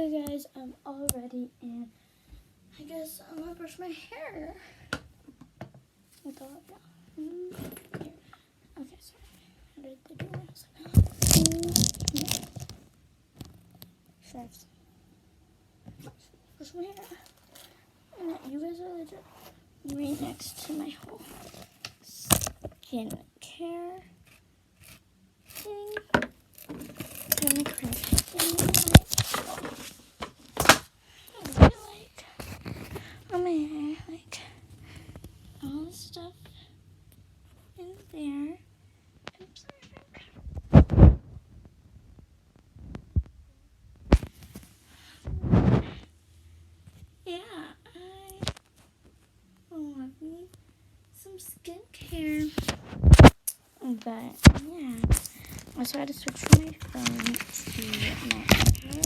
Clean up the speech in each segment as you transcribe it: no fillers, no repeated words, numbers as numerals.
Hey guys, I'm all ready and I guess I'm gonna brush my hair. With all of y'all. Here. Okay, sorry. How did they do it? Sharps. Brush my hair. And you guys are legit right next to my whole skin care thing. And my cream thing. On my hair, like all the stuff in there. Oops, yeah, I love me some skincare. But yeah, I also had to switch from my phone to my iPad.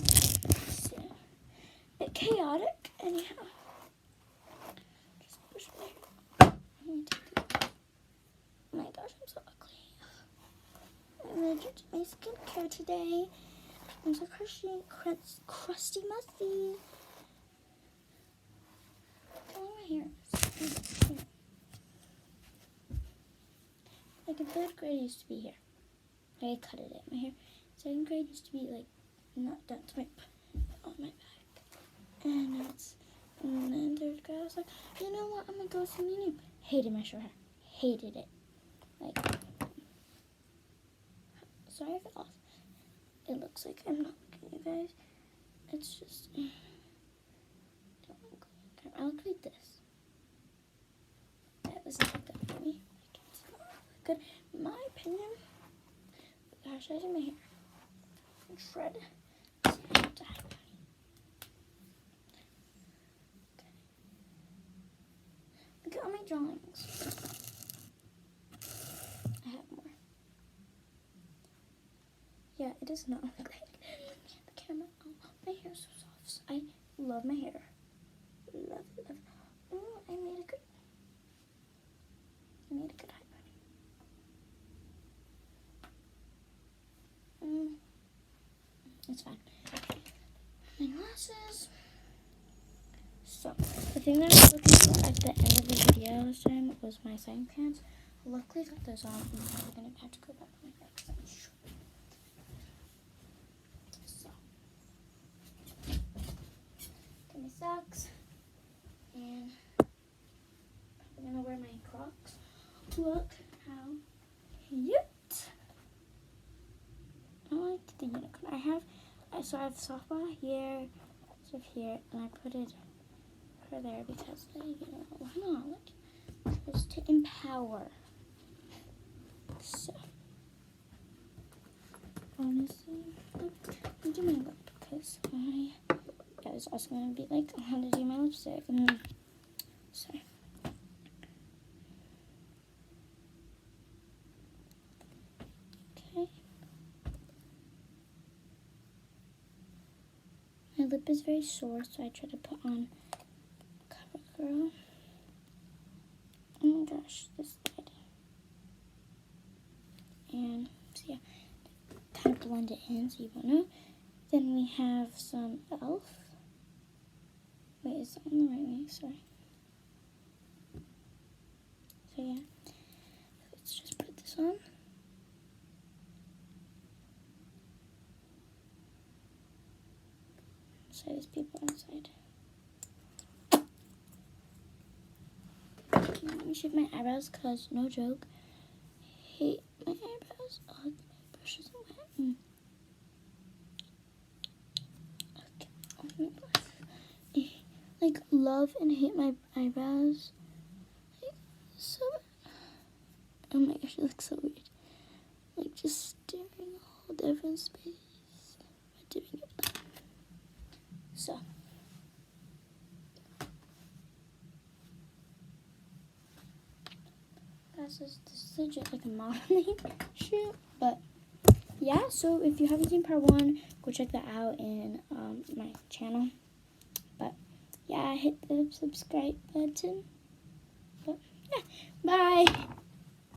So, a bit chaotic, anyhow. Just push my hair. Oh my gosh, I'm so ugly. I'm gonna do my skincare today. I'm so crusty, musty. Oh, my hair. Like in 3rd grade, I used to be here. I cut it in my hair. 2nd grade used to be like not down to on my back. And now it's in 3rd grade. I was like, you know what? I'm gonna go something new. Hated my short hair. Hated it. Like, sorry if it looks like I'm not looking at you guys. It's just, don't look like I look like this. That was not good for me. Like, it's not good, in my opinion. Gosh, I did my hair. Shred. Okay. Look at all my drawings. I have more. Yeah, it does not look like the camera. Oh, my hair is so soft. I love my hair. Love it, love it. Oh, I made a good highlighting. It's fine. My glasses. So, the thing that I was looking for at the end of the video this time was my sign pants. Luckily, I got those on. I'm going to have to go back on my back because I'm short. So, got my socks. And I'm going to wear my Crocs. Look how cute. I like the unicorn. So I have softball here, stuff here, and I put it for there because, why not? Just to empower. So, honestly, I'm doing my lip because I was also going to be like, how to do my lipstick. Sorry. Okay. My lip is very sore, so I try to put on CoverGirl. Oh my gosh, this died. And so yeah, kind of blend it in so you won't know. Then we have some e.l.f. Wait, is that on the right way? Sorry. So yeah, let's just put this on. So there's people outside. Let me shave my eyebrows because, no joke, I hate my eyebrows. Oh, my brush isn't wet. Okay. Oh my gosh. I, like, love and hate my eyebrows. Like, so. Oh my gosh, it looks so weird. Like, just staring a whole different space by doing it. So. This is legit like a modeling shoot, but yeah, so if you haven't seen part 1, go check that out in my channel. But yeah, hit the subscribe button. But yeah, bye.